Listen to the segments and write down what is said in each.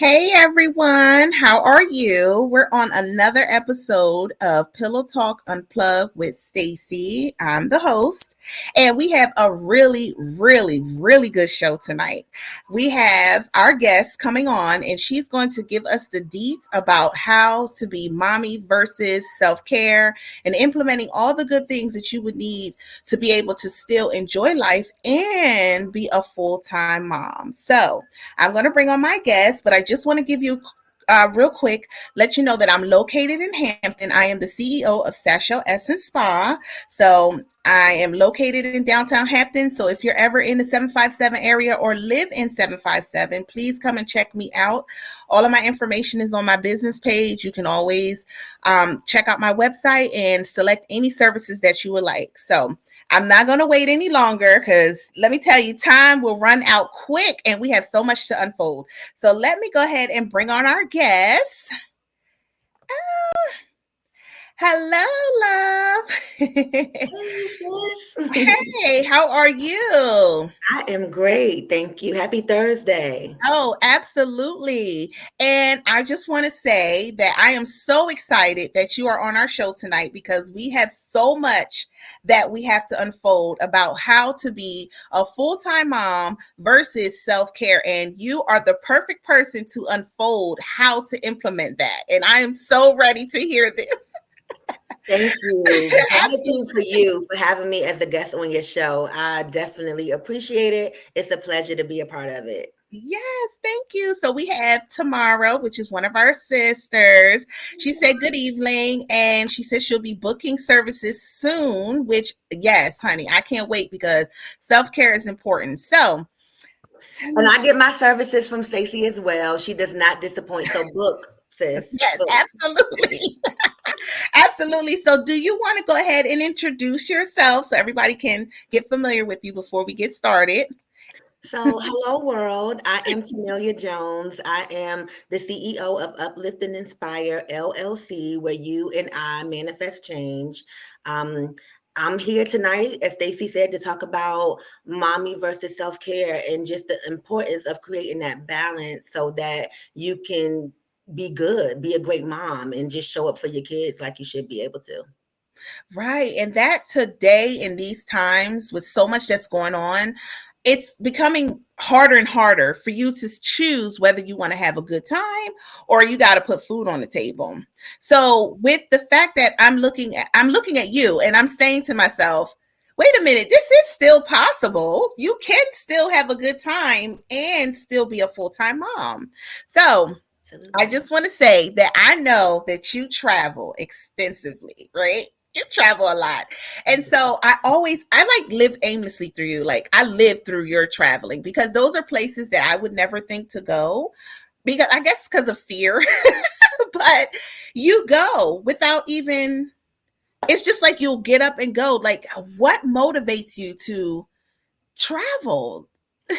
Hey everyone, how are you? We're on another episode of Pillow Talk Unplugged with Stacy. I'm the host, and we have a really good show tonight. We have our guest coming on, and she's going to give us the deets about how to be mommy versus self care and implementing all the good things that you would need to be able to still enjoy life and be a full time mom. So, I'm going to bring on my guest, but I just want to give you real quick, let you know that I'm located in Hampton. I am the CEO of Sasho Essence Spa. So I am located in downtown Hampton. So if you're ever in the 757 area or live in 757, please come and check me out. All of my information is on my business page. You can always check out my website and select any services that you would like. So I'm not going to wait any longer because let me tell you, time will run out quick and we have so much to unfold. So let me go ahead and bring on our guest. Oh, hello, love. Hey, how are you? I am great. Thank you. Happy Thursday. Oh, absolutely. And I just want to say that I am so excited that you are on our show tonight because we have so much that we have to unfold about how to be a full time mom versus self care. And you are the perfect person to unfold how to implement that. And I am so ready to hear this. Thank you. Gratitude for Absolutely. you for having me as a guest on your show. I definitely appreciate it. It's a pleasure to be a part of it. Yes, thank you. So we have Tamara, which is one of our sisters. She said good evening, and she said she'll be booking services soon, which, yes, honey, I can't wait because self care is important. So, And I get my services from Stacey as well. She does not disappoint. So book, sis. yes, Book. absolutely. Absolutely. So, do you want to go ahead and introduce yourself so everybody can get familiar with you before we get started? So, hello world. I am Tamelia Jones. I am the CEO of Uplift and Inspire LLC, where you and I manifest change. Um, I'm here tonight, as Stacey said, to talk about mommy versus self care and just the importance of creating that balance so that you can be good, be a great mom, and just show up for your kids like you should be able to. Right. And that today, in these times, with so much that's going on, it's becoming harder and harder for you to choose whether you want to have a good time or you got to put food on the table. So with the fact that I'm looking at you and I'm saying to myself, wait a minute, this is still possible. You can still have a good time and still be a full-time mom. So I Absolutely. just want to say that I know that you travel extensively, right? You travel a lot. And so I like live aimlessly through you. Like I live through your traveling because those are places that I would never think to go because I guess because of fear, but you go without even, it's just like you'll get up and go. Like what motivates you to travel?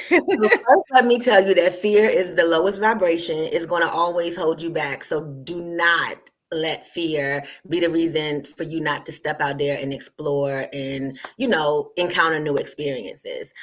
So first, let me tell you that fear is the lowest vibration. It's going to always hold you back. So do not let fear be the reason for you not to step out there and explore and encounter new experiences.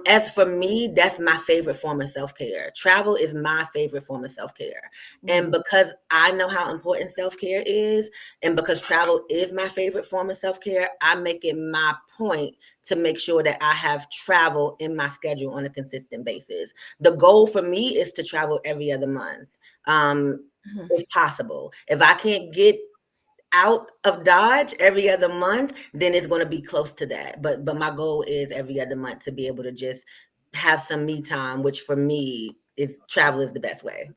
As for me, that's my favorite form of self-care. Travel is my favorite form of self-care. And because I know how important self-care is, and because travel is my favorite form of self-care, I make it my point to make sure that I have travel in my schedule on a consistent basis. The goal for me is to travel every other month, Mhm. if possible. If I can't get out of Dodge every other month, then it's going to be close to that. But my goal is every other month to be able to just have some me time, which for me is travel is the best way.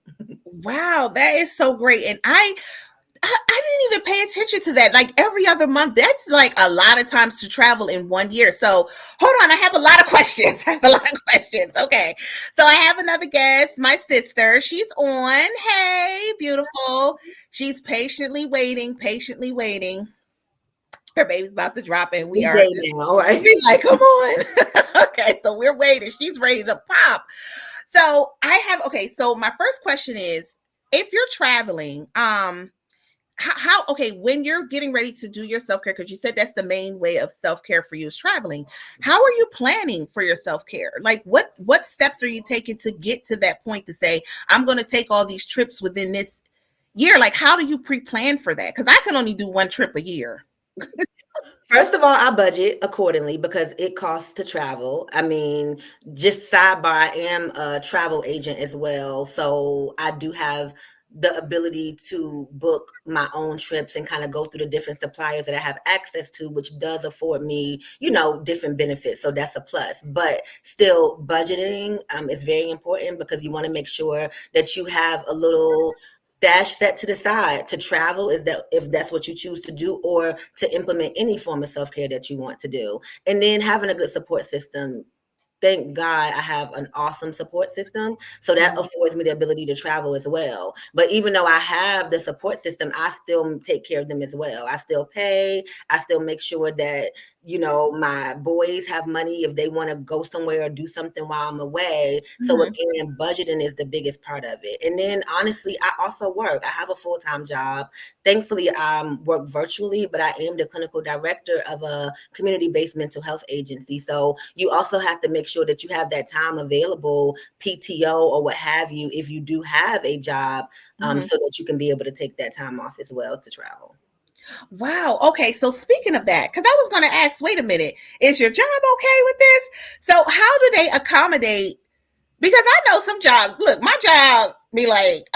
Wow, that is so great. And I didn't even pay attention to that. Like every other month, that's like a lot of times to travel in 1 year. So hold on, I have a lot of questions. I have a lot of questions. Okay. So I have another guest, my sister. She's on. Hey, beautiful. She's patiently waiting, patiently waiting. Her baby's about to drop and we Big are day now, all right. we like, come on. Okay, so we're waiting. She's ready to pop. So I have okay, so my first question is if you're traveling, okay, when you're getting ready to do your self-care, because you said that's the main way of self-care for you is traveling, how are you planning for your self-care? Like what steps are you taking to get to that point to say, I'm going to take all these trips within this year? Like, how do you pre-plan for that? Because I can only do one trip a year. First of all, I budget accordingly because it costs to travel. I mean, just sidebar, I am a travel agent as well. So I do have the ability to book my own trips and kind of go through the different suppliers that I have access to, which does afford me, different benefits. So that's a plus. But still, budgeting is very important because you want to make sure that you have a little dash set to the side to travel, is that if that's what you choose to do, or to implement any form of self-care that you want to do. And then having a good support system. Thank God I have an awesome support system. So that Mhm. affords me the ability to travel as well. But even though I have the support system, I still take care of them as well. I still pay. I still make sure that, my boys have money if they want to go somewhere or do something while I'm away. So Mhm. again, budgeting is the biggest part of it. And then honestly, I also work. I have a full-time job. Thankfully, I work virtually, but I am the clinical director of a community-based mental health agency. So you also have to make sure that you have that time available, PTO or what have you, if you do have a job, Mhm. so that you can be able to take that time off as well to travel. Wow. Okay. So speaking of that, because I was going to ask, wait a minute, is your job okay with this? So how do they accommodate? Because I know some jobs, look, my job be like,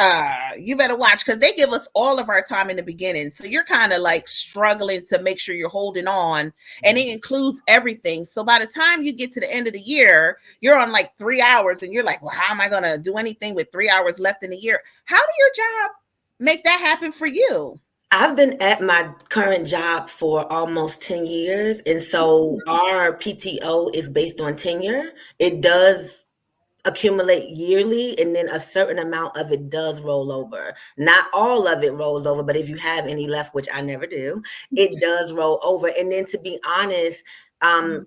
you better watch because they give us all of our time in the beginning. So you're kind of like struggling to make sure you're holding on, and it includes everything. So by the time you get to the end of the year, you're on like 3 hours and you're like, well, how am I going to do anything with 3 hours left in the year? How do your job make that happen for you? I've been at my current job for almost 10 years. And so our PTO is based on tenure. It does accumulate yearly, and then a certain amount of it does roll over. Not all of it rolls over, but if you have any left, which I never do, it does roll over. And then to be honest, Mhm.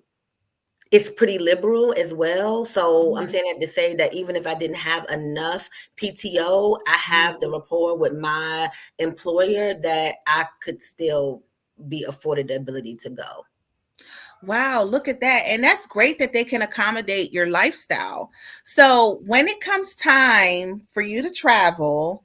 it's pretty liberal as well. So I'm Mhm. saying that to say that even if I didn't have enough PTO, I have the rapport with my employer that I could still be afforded the ability to go. Wow, look at that. And that's great that they can accommodate your lifestyle. So, when it comes time for you to travel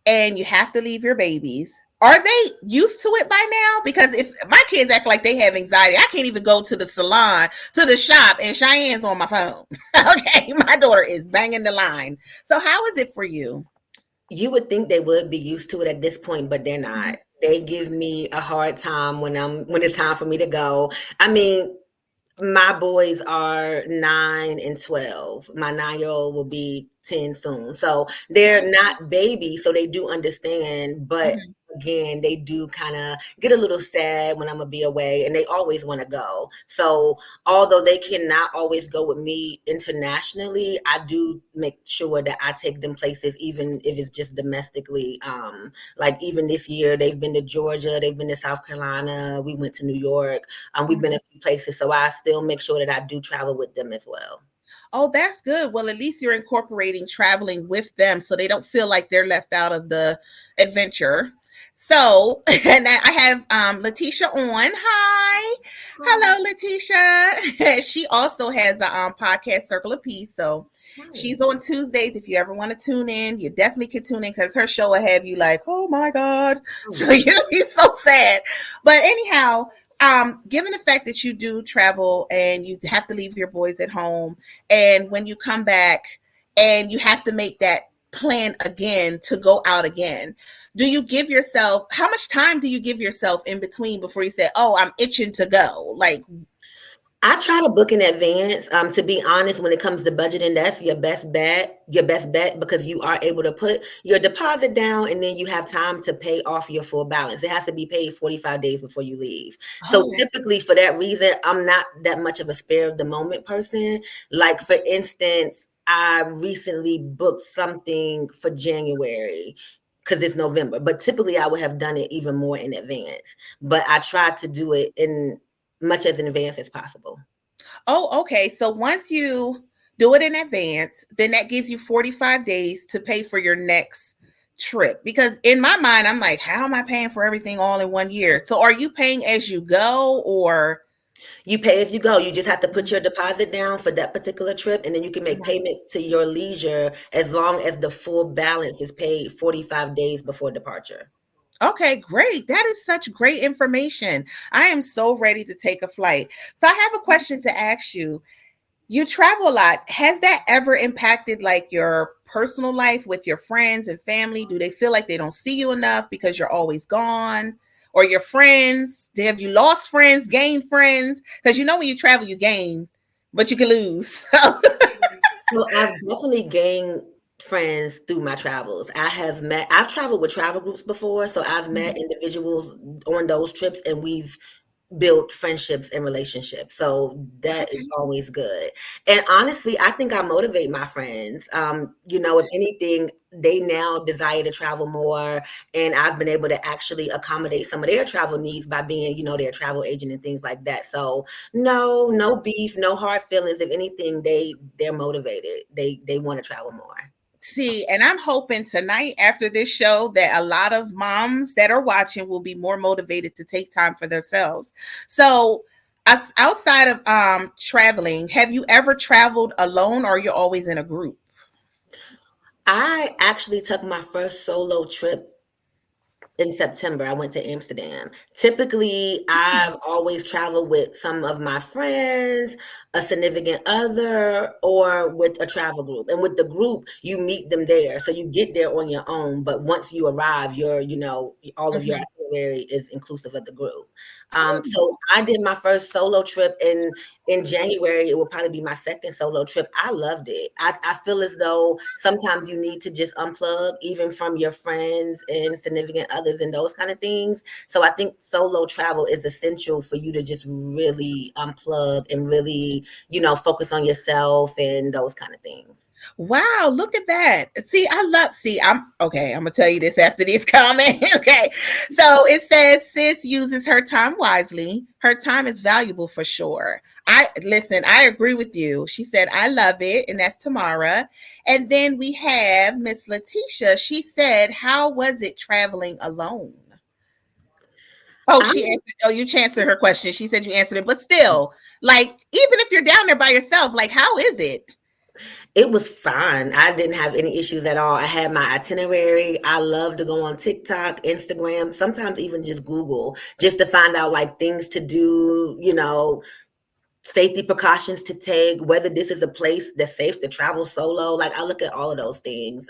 and you have to leave your babies, are they used to it by now? Because if my kids act like they have anxiety, I can't even go to the salon, to the shop, and Cheyenne's on my phone. Okay, my daughter is banging the line. So, how is it for you? You would think they would be used to it at this point, but they're not. They give me a hard time when it's time for me to go. I mean, my boys are 9 and 12. My 9-year-old will be 10 soon. So they're not babies, so they do understand. But Mhm. again, they do kind of get a little sad when I'm gonna be away, and they always want to go. So although they cannot always go with me internationally, I do make sure that I take them places, even if it's just domestically. Like even this year, they've been to Georgia, they've been to South Carolina, we went to New York. We've been a few places, so I still make sure that I do travel with them as well. Oh, that's good. Well, at least you're incorporating traveling with them so they don't feel like they're left out of the adventure. So, and I have Letitia on. Hi. Hi. Hello, Letitia. She also has a podcast, Circle of Peace. So, she's Nice. on Tuesdays. If you ever want to tune in, you definitely can tune in because her show will have you like, oh my God. So, Oh, you'll be so sad. But, anyhow, given the fact that you do travel and you have to leave your boys at home, and when you come back and you have to make that plan again to go out again, do you give yourself, how much time do you give yourself in between before you say, oh, I'm itching to go? Like, I try to book in advance. To be honest, when it comes to budgeting, that's your best bet. Your best bet, because you are able to put your deposit down, and then you have time to pay off your full balance. It has to be paid 45 days before you leave. So oh, typically, for that reason, I'm not that much of a spare of the moment person. Like for instance, I recently booked something for January because it's November, but typically I would have done it even more in advance. But I tried to do it in much as in advance as possible. oh, okay. So once you do it in advance, then that gives you 45 days to pay for your next trip? Because in my mind, I'm like, how am I paying for everything all in 1 year? So are you paying as you go or? You pay as you go. You just have to put your deposit down for that particular trip, and then you can make payments to your leisure as long as the full balance is paid 45 days before departure. Okay, great. That is such great information. I am so ready to take a flight. So I have a question to ask you. You travel a lot. Has that ever impacted like your personal life with your friends and family? Do they feel like they don't see you enough because you're always gone? Or your friends? Have you lost friends, gained friends? Because you know when you travel, you gain, but you can lose. So I've definitely gained friends through my travels. I've traveled with travel groups before, so I've met individuals on those trips, and we've build friendships and relationships. So that is Okay. always good. And honestly, I think I motivate my friends. If anything, they now desire to travel more. And I've been able to actually accommodate some of their travel needs by being, their travel agent and things like that. So no beef, no hard feelings. If anything, they're motivated. They want to travel more. See, and I'm hoping tonight after this show that a lot of moms that are watching will be more motivated to take time for themselves. So, outside of traveling, have you ever traveled alone or you're always in a group? I actually took my first solo trip in September. I went to Amsterdam. Typically, I've always traveled with some of my friends, a significant other, or with a travel group. And with the group, you meet them there. So you get there on your own. But once you arrive, all of your Mhm. itinerary is inclusive of the group. So I did my first solo trip in January. It will probably be my second solo trip. I loved it. I feel as though sometimes you need to just unplug, even from your friends and significant others and those kind of things. So I think solo travel is essential for you to just really unplug and really, focus on yourself and those kind of things. Wow, look at that. I'm okay. I'm gonna tell you this after these comments. Okay. So it says sis uses her time wisely. Her time is valuable for sure. I agree with you. She said, I love it, and that's Tamara. And then we have Miss Letitia. She said, how was it traveling alone? Oh, I you answered her question. She said you answered it, but still, like, even if you're down there by yourself, like, how is it? It was fine. I didn't have any issues at all. I had my itinerary. I love to go on TikTok, Instagram, sometimes even just Google, just to find out like things to do, safety precautions to take, whether this is a place that's safe to travel solo. Like I look at all of those things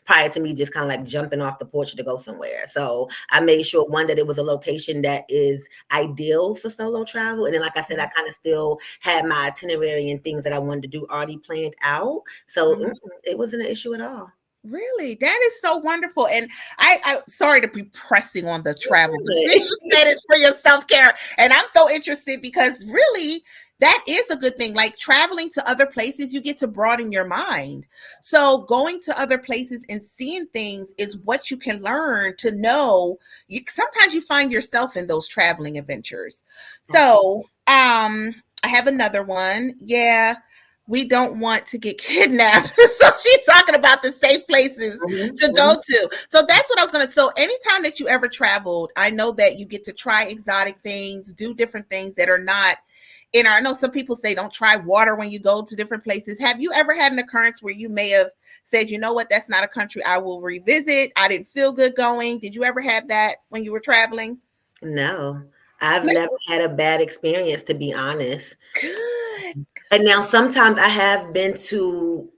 prior to me just kind of like jumping off the porch to go somewhere. So I made sure one that it was a location that is ideal for solo travel. And then like I said, I kind of still had my itinerary and things that I wanted to do already planned out. So it wasn't an issue at all. Really, that is so wonderful. And I sorry to be pressing on the travel, but since you said it's for your self care, and I'm so interested because really that is a good thing. Like traveling to other places, you get to broaden your mind. So going to other places and seeing things is what you can learn to know. Sometimes you find yourself in those traveling adventures. So I have another one. Yeah, we don't want to get kidnapped. So she's talking about the safe places to go to. So that's what I was going to. So anytime that you ever traveled, I know that you get to try exotic things, do different things that are not in our. I know some people say don't try water when you go to different places. Have you ever had an occurrence where you may have said, you know what, that's not a country I will revisit? I didn't feel good going. Did you ever have that when you were traveling? No, I've never had a bad experience, to be honest. Good. And now sometimes I have been to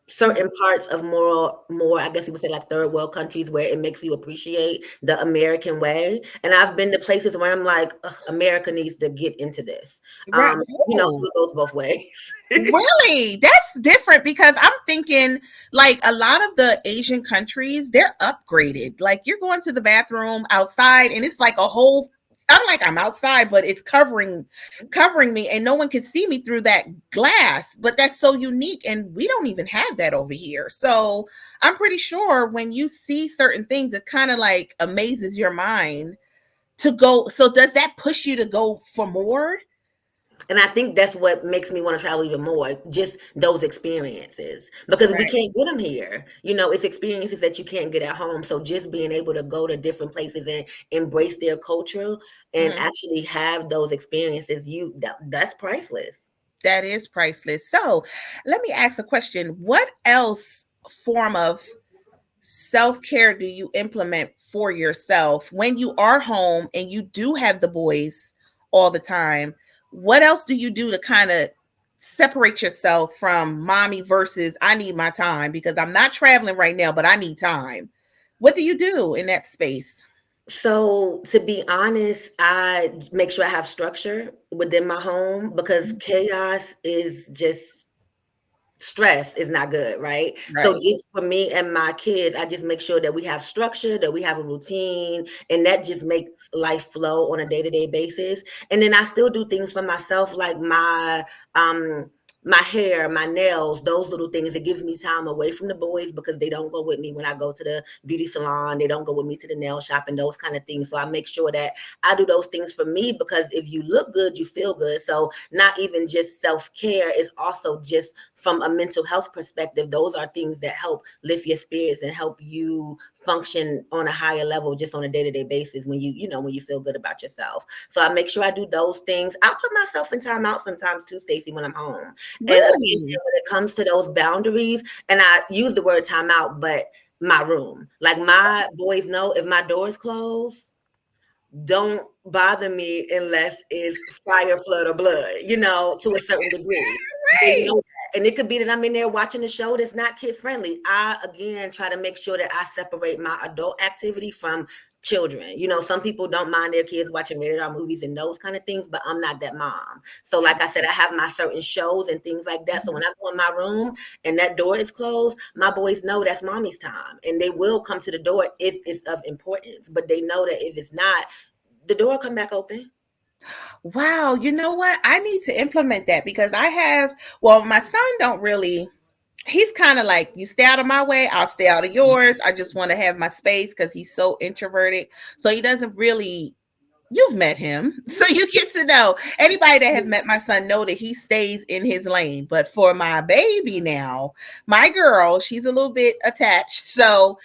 certain parts of more, I guess you would say like third world countries where it makes you appreciate the American way. And I've been to places where I'm like, "Ugh, America needs to get into this." Right. So it goes both ways. Really? That's different because I'm thinking like a lot of the Asian countries, they're upgraded. Like you're going to the bathroom outside and it's like a whole I'm like I'm outside, but it's covering me and no one can see me through that glass. But that's so unique and we don't even have that over here. So I'm pretty sure when you see certain things, it kind of like amazes your mind to go. So does that push you to go for more? And I think that's what makes me want to travel even more, just those experiences, because we Right. can't get them here. You know, it's experiences that you can't get at home. So just being able to go to different places and embrace their culture and Mhm. actually have those experiences, that's priceless. That is priceless. So let me ask a question. What else form of self care do you implement for yourself when you are home and you do have the boys all the time? What else do you do to kind of separate yourself from mommy versus I need my time because I'm not traveling right now, but I need time? What do you do in that space? So, to be honest, I make sure I have structure within my home because chaos is just stress is not good, right? So Right. just for me and my kids, I just make sure that we have structure, that we have a routine, and that just makes life flow on a day-to-day basis. And then I still do things for myself, like um my hair, my nails, those little things. It gives me time away from the boys because they don't go with me when I go to the beauty salon. They don't go with me to the nail shop and those kind of things. So I make sure that I do those things for me because if you look good, you feel good. So not even just self-care, is also just from a mental health perspective. Those are things that help lift your spirits and help you function on a higher level just on a day-to-day basis when when you feel good about yourself. So I make sure I do those things. I'll put myself in time out sometimes too, Stacey, when I'm home. And again, Really? when it comes to those boundaries, and I use the word time out, but my room, like my boys know if my door is closed, don't bother me unless it's fire, flood, or blood, to a certain degree. They Right. know that. And it could be that I'm in there watching a show that's not kid friendly. I, again, try to make sure that I separate my adult activity from children. Some people don't mind their kids watching rated R movies and those kind of things, but I'm not that mom. So, like I said, I have my certain shows and things like that. So when I go in my room and that door is closed, my boys know that's mommy's time. And they will come to the door if it's of importance. But they know that if it's not, the door come back open. Wow, you know what? I need to implement that because well, my son don't really, he's kind of like, you stay out of my way, I'll stay out of yours. I just want to have my space because he's so introverted. So he doesn't really, you've met him. So you get to know anybody that have met my son know that he stays in his lane. But for my baby now, my girl, she's a little bit attached. So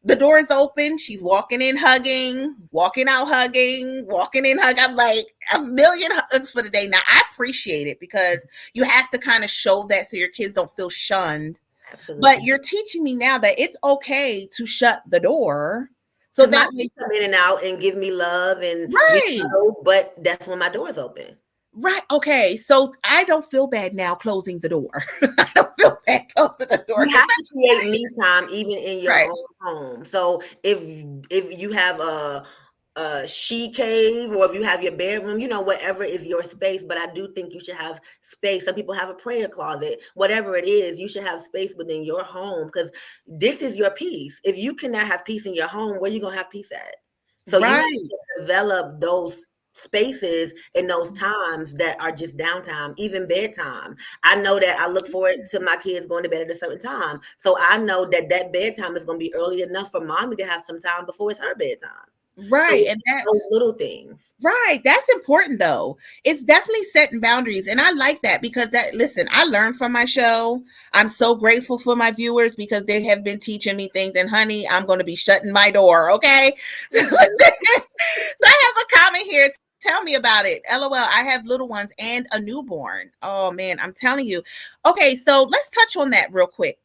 the door is open. She's walking in hugging, walking out hugging, walking in hug. I'm like a million hugs for the day. Now I appreciate it because you have to kind of show that so your kids don't feel shunned. But Absolutely. you're teaching me now that it's okay to shut the door. So Because my that kids way, come in and out and give me love and right. but that's when my door is open. Right. Okay. So I don't feel bad now closing the door. I don't feel bad closing the door You because have to create me time even in your right. own home. So if you have a she cave, or if you have your bedroom, whatever is your space. But I do think you should have space. Some people have a prayer closet, whatever it is, you should have space within your home because this is your peace. If you cannot have peace in your home, where you gonna have peace at? So you have Right. to develop those spaces in those times that are just downtime, even bedtime. I know that I look forward to my kids going to bed at a certain time. So I know that that bedtime is going to be early enough for mommy to have some time before it's her bedtime. So Right. it's And those that's little things. right. That's important though. It's definitely setting boundaries. And I like that because listen, I learned from my show. I'm so grateful for my viewers because they have been teaching me things. And honey, I'm going to be shutting my door. Okay. So I have a comment here. Tell me about it. LOL. I have little ones and a newborn. Oh man, I'm telling you. Okay, so let's touch on that real quick.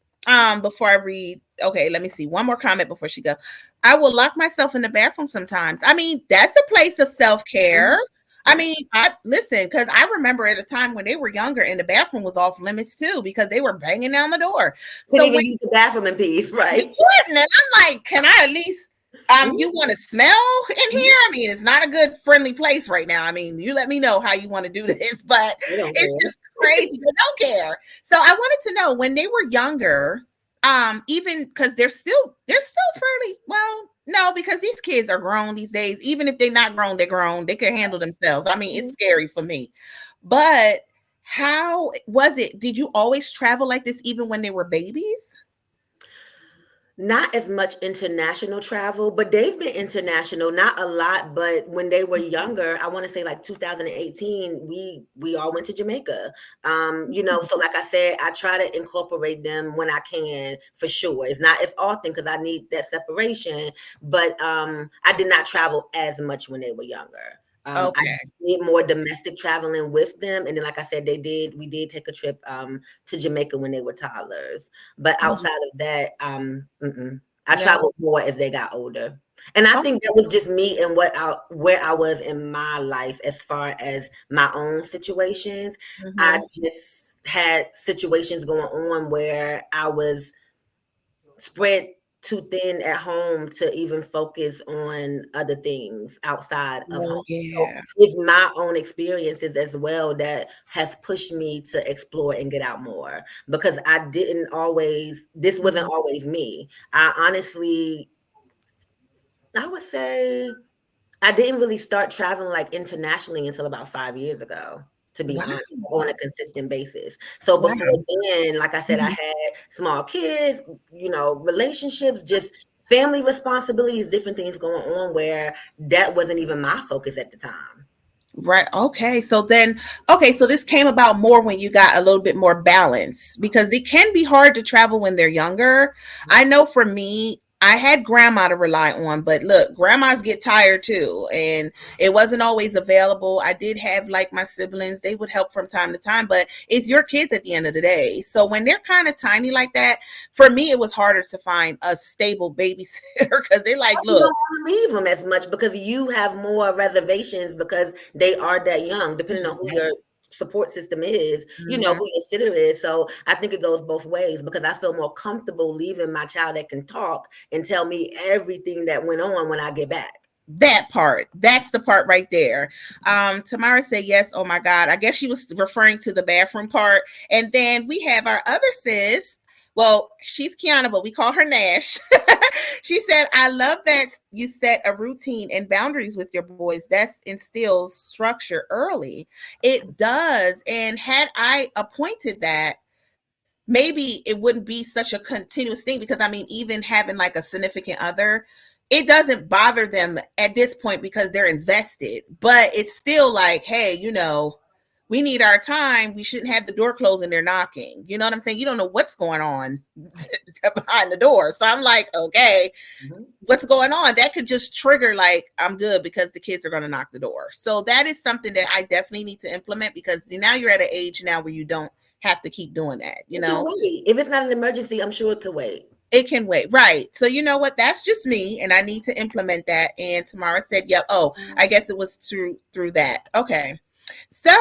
Before I read. Okay, let me see. One more comment before she goes. I will lock myself in the bathroom sometimes. I mean, that's a place of self-care. Mhm. I Yeah. mean, I listen because I remember at a time when they were younger and the bathroom was off limits too because they were banging down the door. Couldn't So even when use the bathroom in peace, you right? couldn't. And I'm like, can I at least you Mhm. want to smell in here? I mean, it's not a good friendly place right now. I mean, you let me know how you want to do this, but They don't it's care. just crazy. They don't care. So I wanted to know when they were younger, even because they're still fairly well, no, because these kids are grown these days. Even if they're not grown, they're grown. They can handle themselves. I mean, it's Mhm. scary for me. But how was it? Did you always travel like this even when they were babies? Not as much international travel, but they've been international, not a lot, but when they were younger, I want to say like 2018, we all went to Jamaica. So like I said, I try to incorporate them when I can for sure. It's not as often because I need that separation, but I did not travel as much when they were younger. I Okay. did more domestic traveling with them, and then like I said, we did take a trip to Jamaica when they were toddlers. But Mhm. outside of that, I No. traveled more as they got older. And I think that was just me and where I was in my life as far as my own situations. I Mm-hmm. just had situations going on where I was spread too thin at home to even focus on other things outside of home. Oh, So yeah. it's my own experiences as well that has pushed me to explore and get out more because this wasn't Mhm. always me. I honestly, I would say I didn't really start traveling like internationally until about 5 years ago, to be Wow. honest, on a consistent basis. So Wow. before then, like I said, I Mhm. had small kids, relationships, just family responsibilities, different things going on where that wasn't even my focus at the time. Right. Okay. So this came about more when you got a little bit more balance because it can be hard to travel when they're younger. I know for me, I had grandma to rely on, but look, grandmas get tired too, and it wasn't always available. I did have like my siblings, they would help from time to time, but it's your kids at the end of the day. So when they're kind of tiny like that, for me, it was harder to find a stable babysitter because they're like, You look, don't want to leave them as much because you have more reservations because they are that young, depending on who your support system is, mhm. who your sitter is. So I think it goes both ways because I feel more comfortable leaving my child that can talk and tell me everything that went on when I get back. That part. That's the part right there. Tamara said yes. Oh my God. I guess she was referring to the bathroom part. And then we have our other sis. Well, she's Kiana, but we call her Nash. She said, I love that you set a routine and boundaries with your boys. That instills structure early. It does. And had I appointed that, maybe it wouldn't be such a continuous thing because I mean, even having like a significant other, it doesn't bother them at this point because they're invested, but it's still like, hey, we need our time. We shouldn't have the door closed and they're knocking. You know what I'm saying? You don't know what's going on behind the door. So I'm like, okay, Mhm. what's going on? That could just trigger like I'm good because the kids are going to knock the door. So that is something that I definitely need to implement because now you're at an age now where you don't have to keep doing that, It can wait. If it's not an emergency, I'm sure it could wait. it can wait. Right. So you know what? That's just me and I need to implement that. And Tamara said, yep. Oh, I guess it was through that. Okay. So,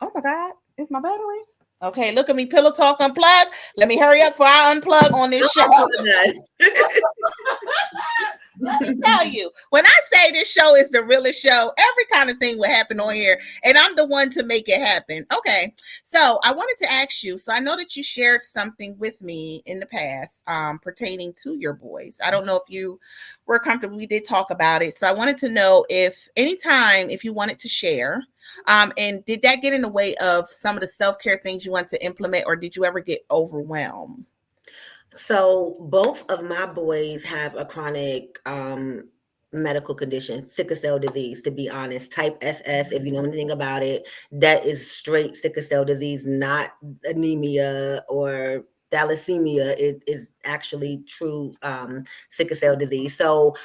oh my God, is my battery? Okay, look at me, Pillow Talk Unplugged. Let me hurry up for I unplug on this show. Don't apologize. Let me tell you, when I say this show is the realest show, every kind of thing will happen on here, and I'm the one to make it happen. Okay, so I wanted to ask you. So I know that you shared something with me in the past pertaining to your boys. I don't know if you were comfortable. We did talk about it, so I wanted to know if anytime if you wanted to share. And did that get in the way of some of the self care things you want to implement, or did you ever get overwhelmed? So both of my boys have a chronic medical condition, sickle cell disease, to be honest. Type SS, if you know anything about it, that is straight sickle cell disease, not anemia or thalassemia. It is actually true sickle cell disease. So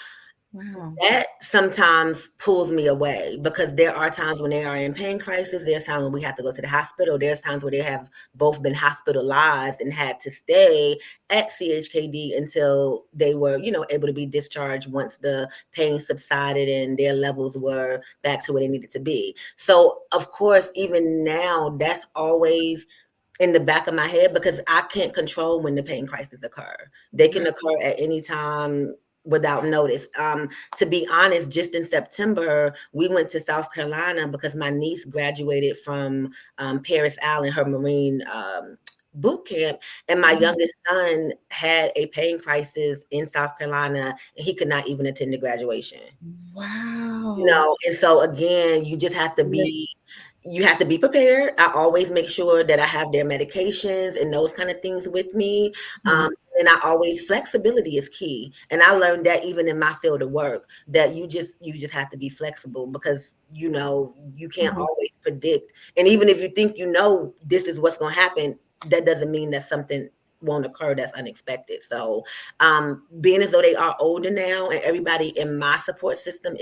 Wow. that sometimes pulls me away because there are times when they are in pain crisis. There's times when we have to go to the hospital. There's times where they have both been hospitalized and had to stay at CHKD until they were, able to be discharged once the pain subsided and their levels were back to where they needed to be. So, of course, even now, that's always in the back of my head because I can't control when the pain crises occur. They can occur at any time without notice. To be honest, just in September, we went to South Carolina because my niece graduated from Paris Island, her Marine boot camp, and my youngest son had a pain crisis in South Carolina, and he could not even attend the graduation. Wow. And so again, you have to be prepared. I always make sure that I have their medications and those kind of things with me. Mhm. And I always flexibility is key. And I learned that even in my field of work, that you just have to be flexible because you can't Mhm. always predict. And even if you think this is what's gonna happen, that doesn't mean that something won't occur that's unexpected. So being as though they are older now and everybody in my support system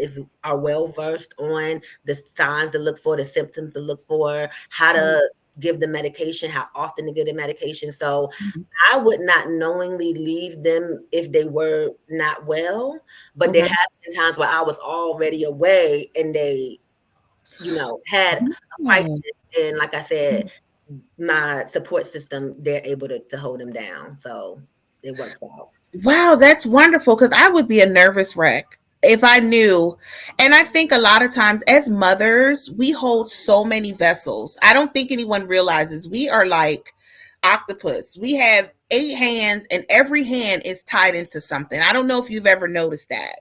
are well versed on the signs to look for, the symptoms to look for, how Mhm. to give the medication, how often to give the medication. So Mhm. I would not knowingly leave them if they were not well, but there Mhm. have been times where I was already away and they, had a crisis. Mhm. And like I said, my support system, they're able to hold them down. So it works out. Wow, that's wonderful because I would be a nervous wreck if I knew. And I think a lot of times as mothers, we hold so many vessels. I don't think anyone realizes we are like octopus. We have 8 hands and every hand is tied into something. I don't know if you've ever noticed that.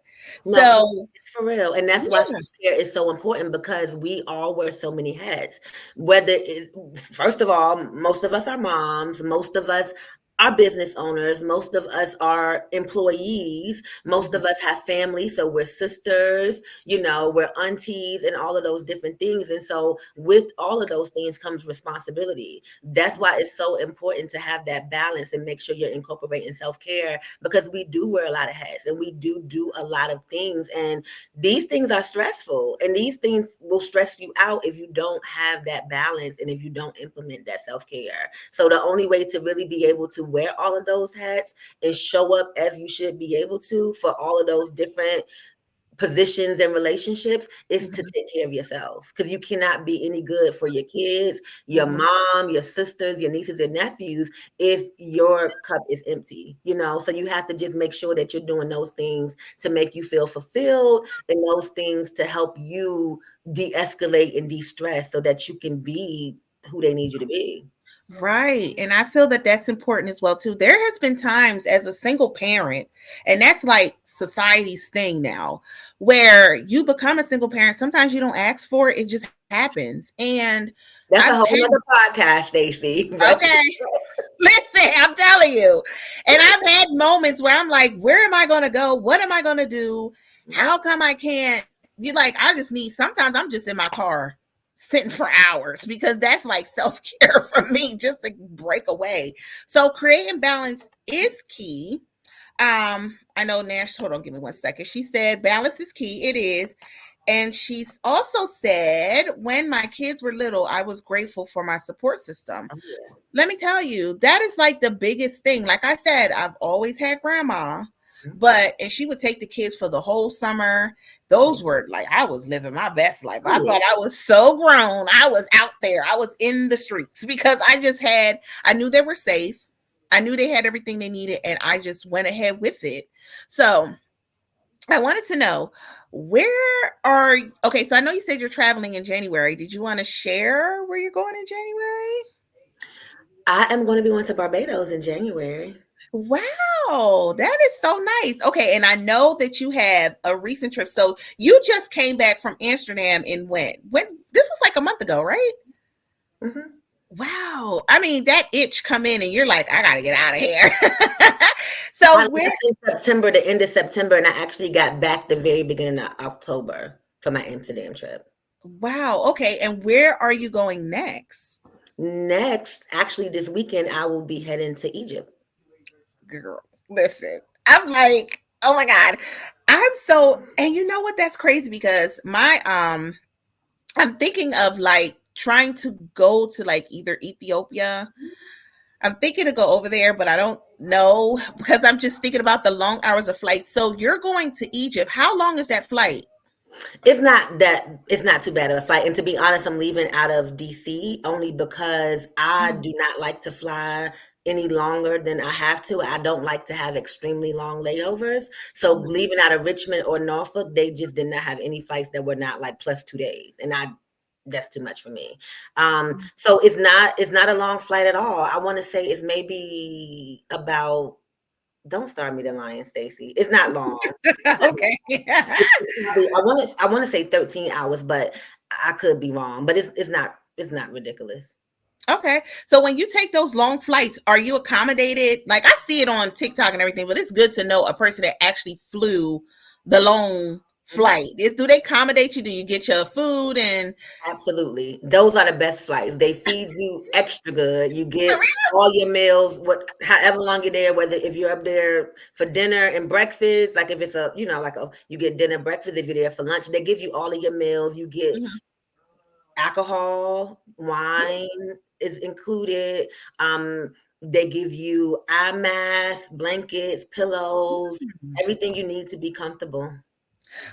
No, So, it's for real. And that's why yeah. self-care is so important because we all wear so many hats. Whether it, first of all, most of us are moms, most of us are business owners, most of us are employees, most of Mhm. us have families, so we're sisters, we're aunties and all of those different things. And so with all of those things comes responsibility. That's why it's so important to have that balance and make sure you're incorporating self-care because we do wear a lot of hats and we do a lot of things. And these things are stressful and these things will stress you out if you don't have that balance and if you don't implement that self-care. So the only way to really be able to wear all of those hats and show up as you should be able to for all of those different positions and relationships is to Mhm. take care of yourself because you cannot be any good for your kids, your Mhm. mom, your sisters, your nieces and nephews if your cup is empty. So you have to just make sure that you're doing those things to make you feel fulfilled and those things to help you de-escalate and de-stress so that you can be who they need you to be. Right. And I feel that that's important as well too. There has been times as a single parent, and that's like society's thing now, where you become a single parent. Sometimes you don't ask for it, it just happens. And That's I've a whole had nother podcast, Stacey. But okay, listen, I'm telling you. And I've had moments where I'm like, where am I gonna go? What am I gonna do? How come I can't? You like, I just need sometimes I'm just in my car sitting for hours because that's like self-care for me just to break away. So creating balance is key. I know Nash, hold on, give me 1 second. She said balance is key. It is. And she's also said, when my kids were little, I was grateful for my support system. Let me tell you, that is like the biggest thing. Like I said, I've always had grandma, and she would take the kids for the whole summer. Those were like, I was living my best life. I thought I was so grown. I was out there, I was in the streets because I knew they were safe. I knew they had everything they needed, and I just went ahead with it. So I wanted to know where are okay, so I know you said you're traveling in January. Did you want to share where you're going in January? I am going to be going to Barbados in January. Wow, that is so nice. Okay, and I know that you have a recent trip. So you just came back from Amsterdam in when? When this was like a month ago, right? Mhm. Wow. I mean, that itch come in and you're like, I gotta get out of here. I So where left in September, the end of September, and I actually got back the very beginning of October for my Amsterdam trip. wow, okay. And where are you going next? Next, actually, this weekend, I will be heading to Egypt. Girl, listen. I'm like, oh my God. I'm so and you know what? That's crazy because my I'm thinking of like trying to go to like either Ethiopia. I'm thinking to go over there, but I don't know because I'm just thinking about the long hours of flight. So you're going to Egypt. How long is that flight? It's not too bad of a flight. And to be honest, I'm leaving out of DC only because I Mhm. do not like to fly any longer than I have to. I don't like to have extremely long layovers. So leaving out of Richmond or Norfolk, they just did not have any flights that were not like plus 2 days. And that's too much for me. So it's not a long flight at all. I want to say it's maybe about don't start me the lion, Stacey. It's not long. Okay. I want to say 13 hours, but I could be wrong. But it's not ridiculous. Okay. So when you take those long flights, are you accommodated? Like I see it on TikTok and everything, but it's good to know a person that actually flew the long Mhm. flight. Do they accommodate you? Do you get your food and Absolutely. Those are the best flights. They feed you extra good. You get all your meals, however long you're there, whether if you're up there for dinner and breakfast, like if it's you get dinner, breakfast, if you're there for lunch, they give you all of your meals. You get Mhm. alcohol, wine is included. They give you eye masks, blankets, pillows, everything you need to be comfortable.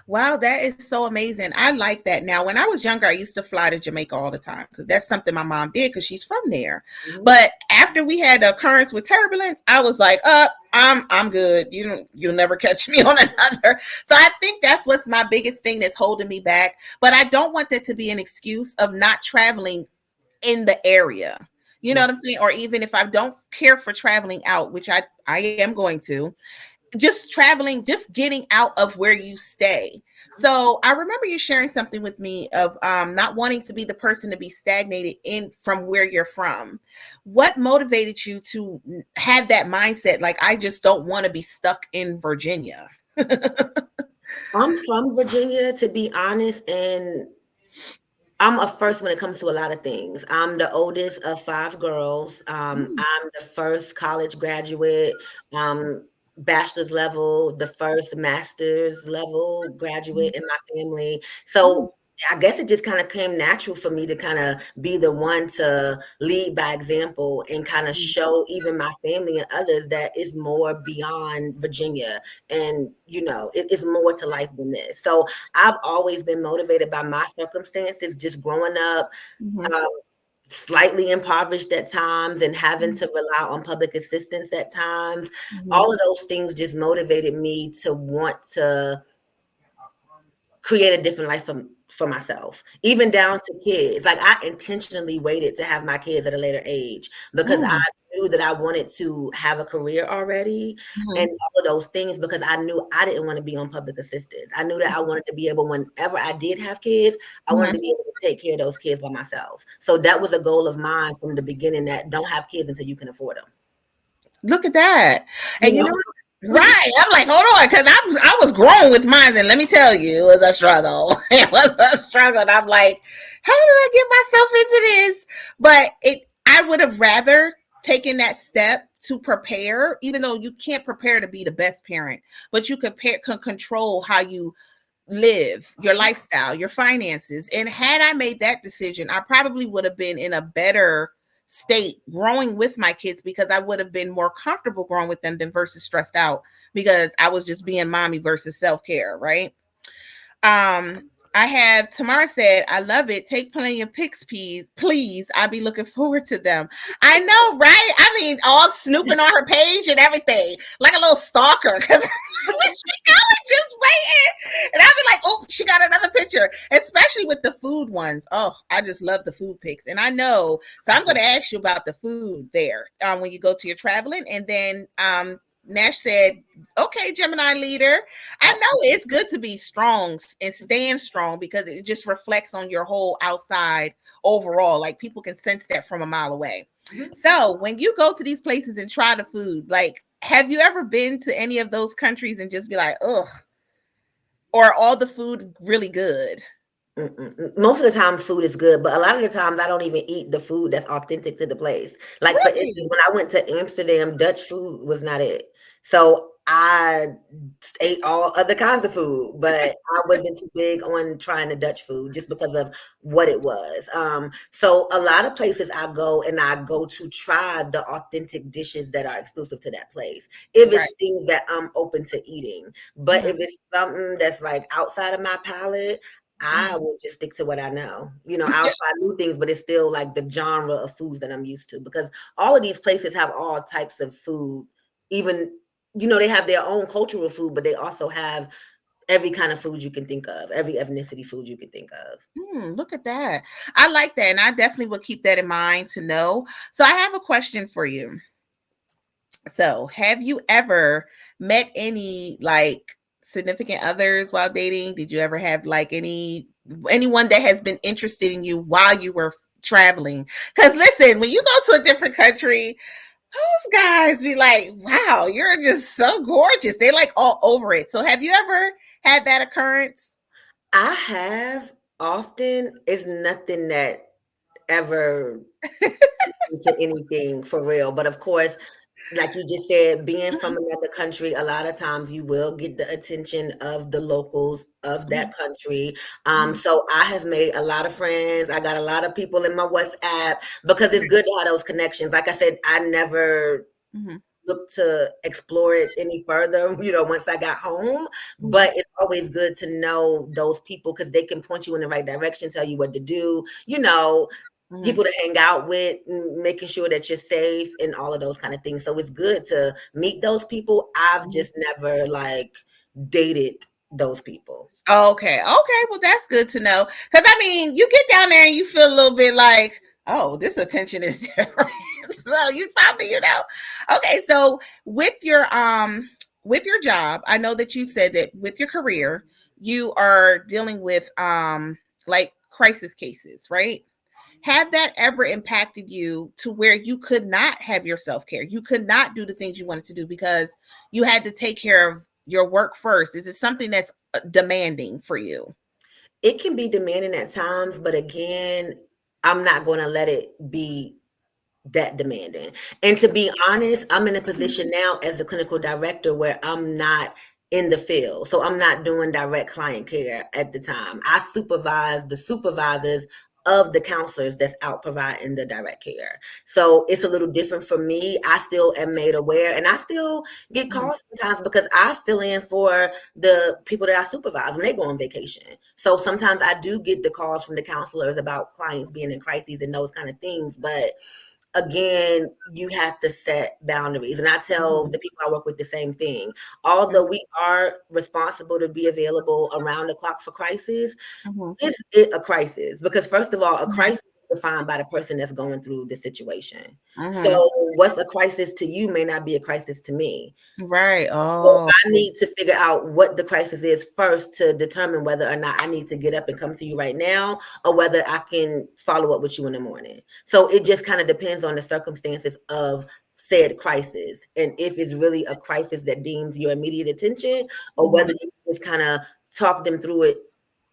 Wow, that is so amazing. I like that. Now, when I was younger, I used to fly to Jamaica all the time because that's something my mom did because she's from there. Mhm. But after we had the occurrence with turbulence, I was like, I'm good. You'll never catch me on another. So I think that's what's my biggest thing that's holding me back. But I don't want that to be an excuse of not traveling in the area. You know Yeah. what I'm saying? Or even if I don't care for traveling out, which I am going to, just traveling, just getting out of where you stay. So I remember you sharing something with me of not wanting to be the person to be stagnated in from where you're from. What motivated you to have that mindset? Like, I just don't want to be stuck in Virginia. I'm from Virginia, to be honest, and I'm a first when it comes to a lot of things. I'm the oldest of 5 girls. Mm, I'm the first college graduate, bachelor's level, the first master's level graduate mm, in my family. mm, So I guess it just kind of came natural for me to kind of be the one to lead by example and kind of mm, show even my family and others that it's more beyond Virginia. And, it's more to life than this. So I've always been motivated by my circumstances, just growing up, mhm, um, slightly impoverished at times and having mhm, to rely on public assistance at times. mhm, All of those things just motivated me to want to create a different life for myself, even down to kids. Like I intentionally waited to have my kids at a later age because I mm, knew that I wanted to have a career already and mhm, all of those things because I knew I didn't want to be on public assistance. I knew that I wanted to be able, whenever I did have kids, I wanted mhm. to be able to take care of those kids by myself. So that was a goal of mine from the beginning, that don't have kids until you can afford them. Look at that. You And you know? know, right. I'm like, hold on, because I was growing with mine, and let me tell you, it was a struggle. It was a struggle. And I'm like, how did I get myself into this? But I would have rather taken that step to prepare, even though you can't prepare to be the best parent, but you can control how you live, your lifestyle, your finances. And had I made that decision, I probably would have been in a better state growing with my kids because I would have been more comfortable growing with them than versus stressed out because I was just being mommy versus self-care, right? I have Tamara said, I love it. Take plenty of pics, please. I'll be looking forward to them. I know, right? I mean, all snooping on her page and everything, like a little stalker. Because when she going, just waiting. And I'll be like, oh, she got another picture. Especially with the food ones. Oh, I just love the food pics. And I know. So I'm going to ask you about the food there when you go to your traveling. And then Nash said, okay, Gemini leader. I know it's good to be strong and stand strong because it just reflects on your whole outside overall. Like people can sense that from a mile away. So when you go to these places and try the food, like, have you ever been to any of those countries and just be like, ugh, or all the food really good? Mm-mm. Most of the time, food is good, but a lot of the times I don't even eat the food that's authentic to the place. Like for instance, Really? when I went to Amsterdam, Dutch food was not it. So I ate all other kinds of food, but I wasn't too big on trying the Dutch food just because of what it was. So a lot of places I go to try the authentic dishes that are exclusive to that place. If Right. it's things that I'm open to eating, but Mm-hmm. if it's something that's like outside of my palate, I will just stick to what I know. I'll try new things, but it's still like the genre of foods that I'm used to because all of these places have all types of food. Even, they have their own cultural food, but they also have every kind of food you can think of, every ethnicity food you can think of. Look at that. I like that. And I definitely will keep that in mind to know. So I have a question for you. So, have you ever met any like significant others while dating? Did you ever have like anyone that has been interested in you while you were traveling. Because listen, when you go to a different country, those guys be like, wow, you're just so gorgeous. They like all over it. So have you ever had that occurrence? I have often. It's nothing that ever into anything for real. But of course, like you just said, being from another country, a lot of times you will get the attention of the locals of Mhm, that country. mhm, So I have made a lot of friends. I got a lot of people in my WhatsApp because it's good to have those connections. Like I said, I never mhm, look to explore it any further, once I got home. mhm, But it's always good to know those people because they can point you in the right direction, tell you what to do, mhm, people to hang out with, making sure that you're safe and all of those kind of things. So it's good to meet those people. I've mhm. just never like dated those people. Okay. Okay. Well, that's good to know. Because I mean, you get down there and you feel a little bit like, oh, this attention is different. So you probably, Okay. So with your job, I know that you said that with your career, you are dealing with like crisis cases, right? Have that ever impacted you to where you could not have your self care? You could not do the things you wanted to do because you had to take care of your work first. Is it something that's demanding for you? It can be demanding at times, but again, I'm not going to let it be that demanding. And to be honest, I'm in a position now as a clinical director where I'm not in the field. So I'm not doing direct client care at the time. I supervise the supervisors of the counselors that's out providing the direct care. So it's a little different for me. I still am made aware and I still get Mhm, calls sometimes because I fill in for the people that I supervise when they go on vacation. So sometimes I do get the calls from the counselors about clients being in crises and those kind of things. But again, you have to set boundaries. And I tell mhm, the people I work with the same thing. mhm, Although we are responsible to be available around the clock for crisis, mhm, is it a crisis? Because first of all, a mhm, crisis is defined by the person that's going through the situation. So mhm. what's a crisis to you may not be a crisis to me. Right. So Oh. I need to figure out what the crisis is first to determine whether or not I need to get up and come to you right now or whether I can follow up with you in the morning. So it just kind of depends on the circumstances of said crisis and if it's really a crisis that deems your immediate attention or Mhm. whether you just kind of talk them through it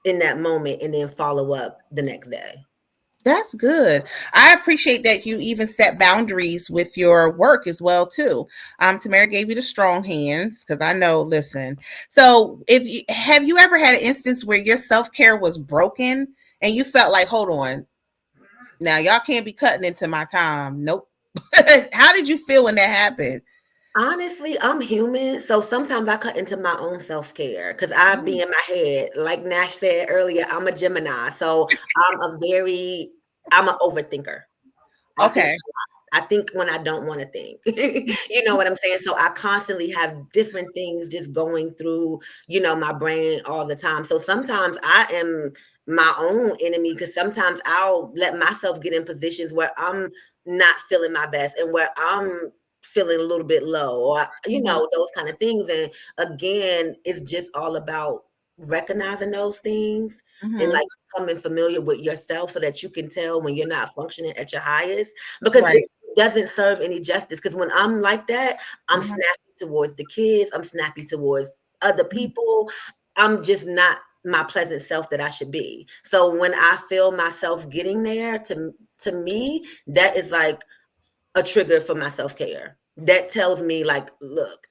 in that moment and then follow up the next day. That's good. I appreciate that you even set boundaries with your work as well too. Tamara gave you the strong hands because I know. Listen, so if you have you ever had an instance where your self care was broken and you felt like, hold on, now y'all can't be cutting into my time. Nope. How did you feel when that happened? Honestly, I'm human, so sometimes I cut into my own self-care because I be in my head. Like Nash said earlier, I'm a Gemini, so I'm an overthinker. I think Okay. I think when I don't want to think. You know what I'm saying? So I constantly have different things just going through, my brain all the time. So sometimes I am my own enemy because sometimes I'll let myself get in positions where I'm not feeling my best and where I'm feeling a little bit low or Mhm, those kind of things. And again, it's just all about recognizing those things and mhm. like becoming familiar with yourself so that you can tell when you're not functioning at your highest because it Right. doesn't serve any justice because when I'm like that, I'm Mhm, snappy towards the kids, I'm snappy towards other mhm, people. I'm just not my pleasant self that I should be. So when I feel myself getting there, to me, that is like a trigger for my self-care. That tells me like, look,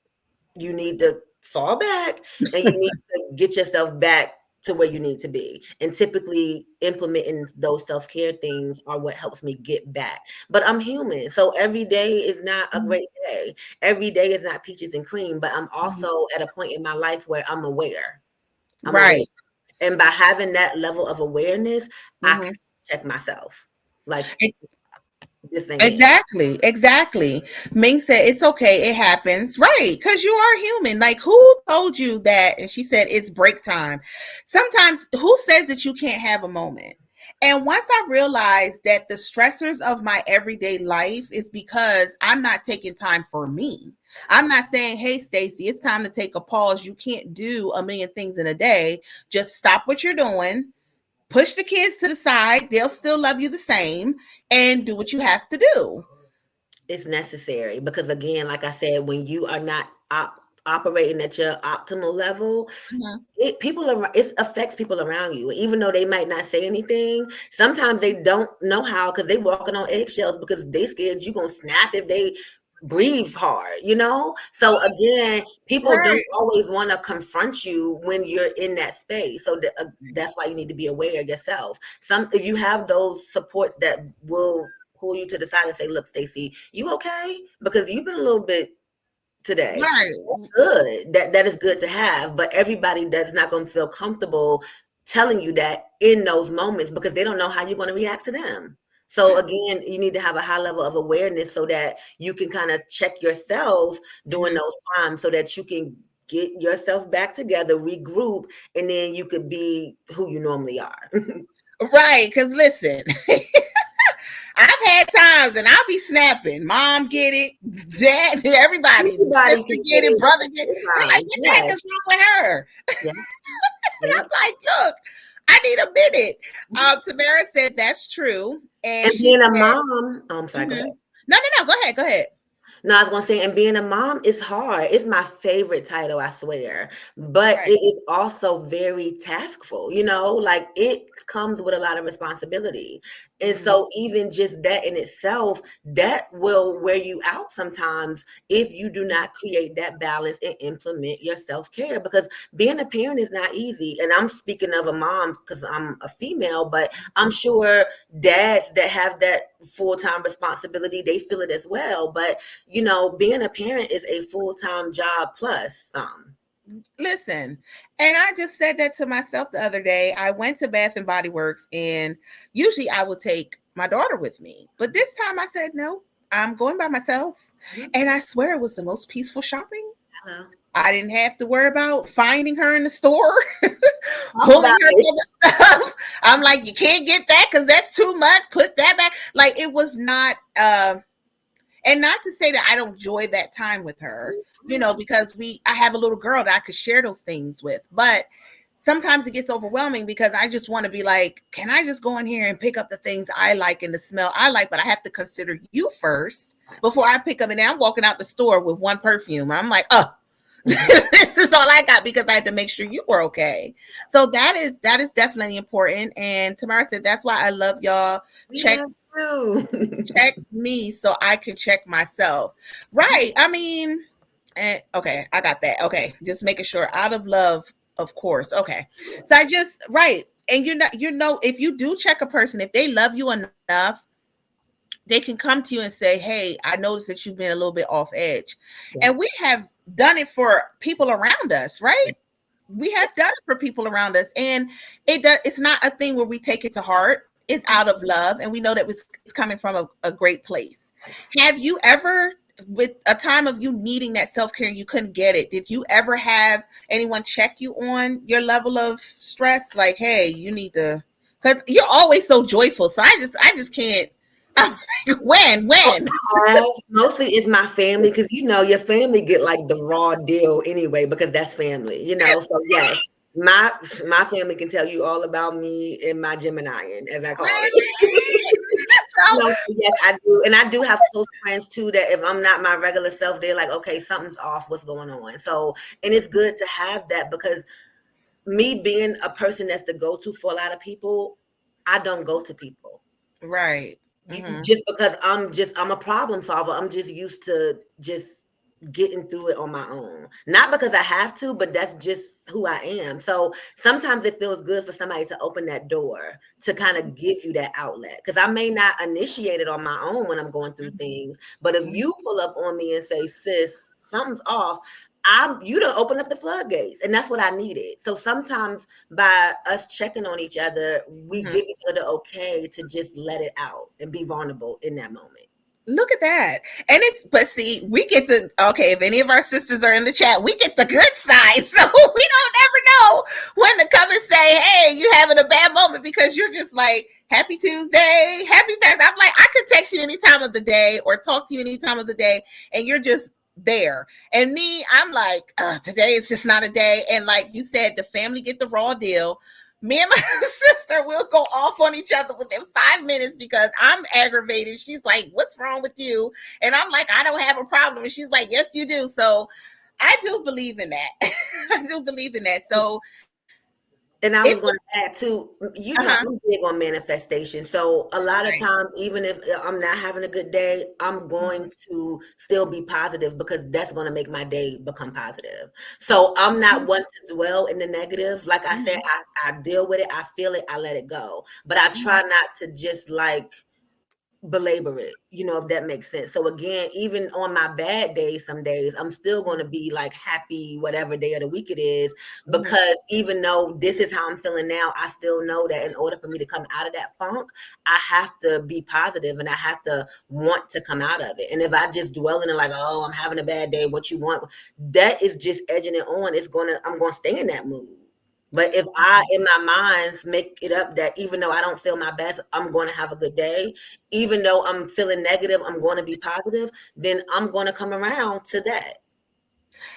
you need to fall back and you need to get yourself back to where you need to be. And typically implementing those self-care things are what helps me get back. But I'm human. So every day is not a mhm, great day. Every day is not peaches and cream, but I'm mhm. also at a point in my life where I'm aware. I'm aware. Right. And by having that level of awareness, I can Mhm. check myself. Like this ain't it. Exactly, exactly. Ming said it's okay, it happens. Right, because you are human. Like, who told you that? And she said it's break time. Sometimes, who says that you can't have a moment? And once I realized that the stressors of my everyday life is because I'm not taking time for me. I'm not saying, hey, Stacy, it's time to take a pause. You can't do a million things in a day. Just stop what you're doing, push the kids to the side. They'll still love you the same, and do what you have to do. It's necessary because, again, like I said, when you are not operating at your optimal level, Mhm. it affects people around you. Even though they might not say anything, sometimes they don't know how because they walking on eggshells because they scared you gonna snap if they breathe hard, you know? So again, people Right. don't always want to confront you when you're in that space. So that's why you need to be aware of yourself. If you have those supports that will pull you to the side and say, look, Stacey, you okay? Because you've been a little bit today. Right. Good. That is good to have, but everybody that's not going to feel comfortable telling you that in those moments because they don't know how you're going to react to them. So again, you need to have a high level of awareness so that you can kind of check yourself during Mhm. those times so that you can get yourself back together, regroup, and then you could be who you normally are. Right. Because listen, I've had times and I'll be snapping. Mom get it, dad, everybody, Everybody sister can get get it, it brother get it. They're like, sometimes. what the heck Yes. is wrong with her? Yeah. And Yeah. I'm like, look, I need a minute. Tamara said that's true. And And she being a said, mom, oh, I'm sorry, go ahead. mhm. No, no, no, go ahead, go ahead. No, I was gonna say, and being a mom is hard. It's my favorite title, I swear. But it Right. is also very taskful, like it comes with a lot of responsibility. And Mhm. so even just that in itself, that will wear you out sometimes if you do not create that balance and implement your self-care because being a parent is not easy. And I'm speaking of a mom because I'm a female, but I'm sure dads that have that full-time responsibility, they feel it as well. But being a parent is a full-time job plus some. Listen, and I just said that to myself the other day. I went to Bath and Body Works, and usually I would take my daughter with me, but this time I said no. I'm going by myself, Mhm. and I swear it was the most peaceful shopping. Hello. I didn't have to worry about finding her in the store, Talk pulling about her it. from the stuff. I'm like, you can't get that because that's too much. Put that back. Like it was not. And not to say that I don't enjoy that time with her, because I have a little girl that I could share those things with, but sometimes it gets overwhelming because I just want to be like, can I just go in here and pick up the things I like and the smell I like, but I have to consider you first before I pick them. And then I'm walking out the store with one perfume. I'm like, oh, Mhm. this is all I got because I had to make sure you were okay. So that is definitely important. And Tamara said that's why I love y'all. We Check love you. check me so I can check myself. Right. I mean, okay, I got that. Okay. Just making sure out of love, of course. Okay. So I just, right. And if you do check a person, if they love you enough, they can come to you and say, hey, I noticed that you've been a little bit off edge. Yeah. And we have done it for people around us, right? We have done it for people around us, and it's not a thing where we take it to heart. It's out of love, and we know that it's coming from a great place. Have you ever, with a time of you needing that self-care, you couldn't get it, did you ever have anyone check you on your level of stress, like, hey, you need to, because you're always so joyful, so I just can't. I'm like, when Mostly it's my family because your family get like the raw deal anyway because that's family, So yes, my family can tell you all about me and my Geminian, as I call it. so Yes, I do, and I do have close friends too that if I'm not my regular self, they're like, okay, something's off. What's going on? So, and it's good to have that because me being a person that's the go-to for a lot of people, I don't go to people. right. Hmm. Just because I'm a problem solver. I'm just used to just getting through it on my own. Not because I have to, but that's just who I am. So sometimes it feels good for somebody to open that door to kind of give you that outlet. Because I may not initiate it on my own when I'm going through things, but if you pull up on me and say, sis, something's off, you don't open up the floodgates, and that's what I needed. So sometimes by us checking on each other, we Hmm. give each other okay to just let it out and be vulnerable in that moment. Look at that. And but see, we get okay, if any of our sisters are in the chat, we get the good side. So we don't ever know when to come and say, hey, you having a bad moment because you're just like, happy Tuesday, happy Thursday. I'm like, I could text you any time of the day or talk to you any time of the day, and you're just there. And me, I'm like, today is just not a day. And like you said, the family get the raw deal. Me and my sister will go off on each other within 5 minutes because I'm aggravated. She's like, "What's wrong with you?" And I'm like, "I don't have a problem." And she's like, "Yes, you do." So I do believe in that. I do believe in that. So And I if was going to add too, you know, uh-huh, I'm big on manifestation. So a lot of right. times, even if I'm not having a good day, I'm going to still be positive because that's going to make my day become positive. So I'm not one to dwell in the negative. Like I said, Mhm, I deal with it, I feel it, I let it go. But I mhm, try not to just like belabor it, you know, if that makes sense. So again, even on my bad days, some days I'm still going to be like happy whatever day of the week it is, mhm, because even though this is how I'm feeling now, I still know that in order for me to come out of that funk, I have to be positive and I have to want to come out of it. And if I just dwell in it like, oh, I'm having a bad day, what you want, that is just edging it on. I'm going to stay in that mood. But if I, in my mind, make it up that even though I don't feel my best, I'm going to have a good day, even though I'm feeling negative, I'm going to be positive, then I'm going to come around to that.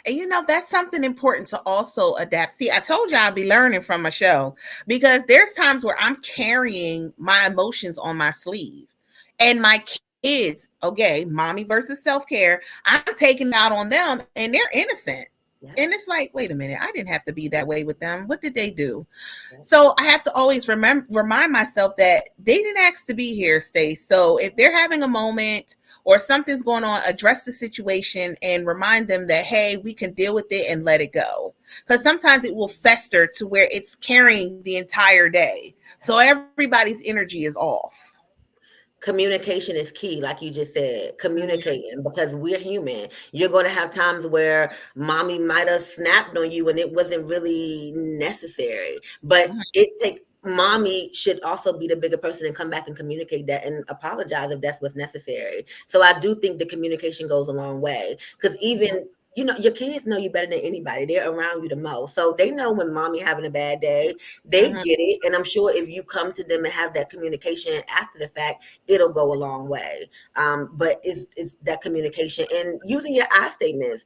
And that's something important to also adapt. See, I told you I'll be learning from my show because there's times where I'm carrying my emotions on my sleeve. And my kids, okay, mommy versus self care, I'm taking it out on them and they're innocent. And Yeah. it's like, wait a minute, I didn't have to be that way with them. What did they do? Yeah. So I have to always remind myself that they didn't ask to be here, Stace. So if they're having a moment or something's going on, address the situation and remind them that, hey, we can deal with it and let it go. Because sometimes it will fester to where it's carrying the entire day. So everybody's energy is off. Communication is key, like you just said, Mhm, communicating, because we're human. You're going to have times where mommy might have snapped on you and it wasn't really necessary, but mhm, it take mommy should also be the bigger person and come back and communicate that and apologize if that's what's necessary. So I do think the communication goes a long way, because even, you know, your kids know you better than anybody. They're around you the most, so they know when mommy having a bad day. They mhm, get it, and I'm sure if you come to them and have that communication after the fact, it'll go a long way. But it's that communication and using your I statements,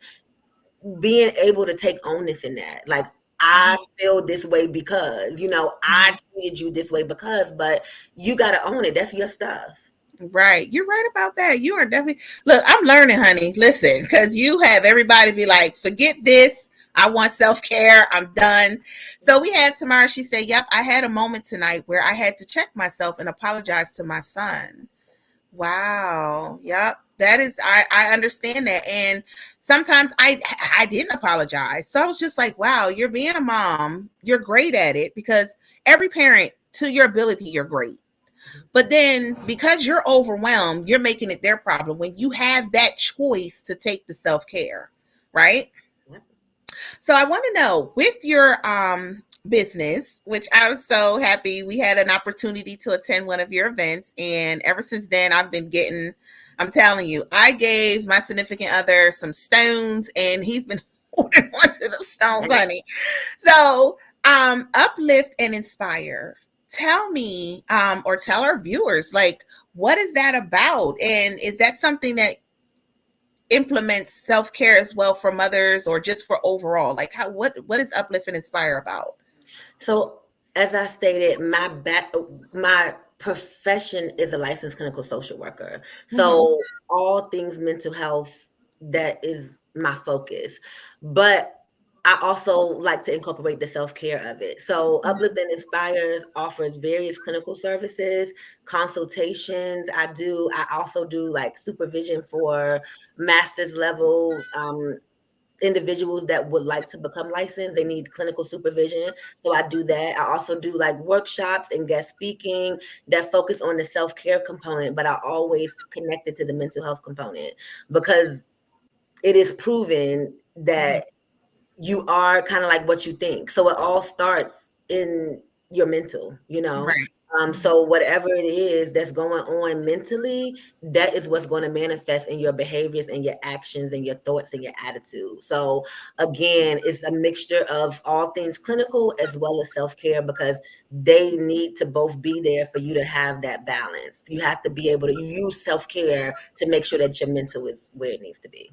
being able to take onus in that. Like, I mhm, feel this way because, you know, I mhm. treated you this way because, but you got to own it. That's your stuff. Right. You're right about that. You are definitely, look, I'm learning, honey. Listen, because you have everybody be like, forget this. I want self care. I'm done. So we had Tamara. She said, yep, I had a moment tonight where I had to check myself and apologize to my son. Wow. Yep. That is, I understand that. And sometimes I didn't apologize. So I was just like, wow, you're being a mom. You're great at it because every parent, to your ability, you're great. But then because you're overwhelmed, you're making it their problem when you have that choice to take the self care, right? Yep. So I want to know with your business, which I was so happy we had an opportunity to attend one of your events. And ever since then, I've been getting, I'm telling you, I gave my significant other some stones and he's been holding on to those stones, Yep. honey. So, uplift and inspire. Tell me, or tell our viewers, like, what is that about? And is that something that implements self care as well for mothers, or just for overall? Like, what is uplift and inspire about? So, as I stated, my profession is a licensed clinical social worker. Mm-hmm, So, all things mental health, that is my focus. But I also like to incorporate the self-care of it. So, Uplift and Inspires offers various clinical services, consultations. I also do like supervision for master's level individuals that would like to become licensed. They need clinical supervision. So I do that. I also do like workshops and guest speaking that focus on the self-care component, but I always connect it to the mental health component, because it is proven mm-hmm. that you are kind of like what you think. So it all starts in your mental, you know. Right. Mm-hmm. So whatever it is that's going on mentally, that is what's going to manifest in your behaviors and your actions and your thoughts and your attitude. So again, it's a mixture of all things clinical as well as self-care, because they need to both be there for you to have that balance. You have to be able to use self-care to make sure that your mental is where it needs to be.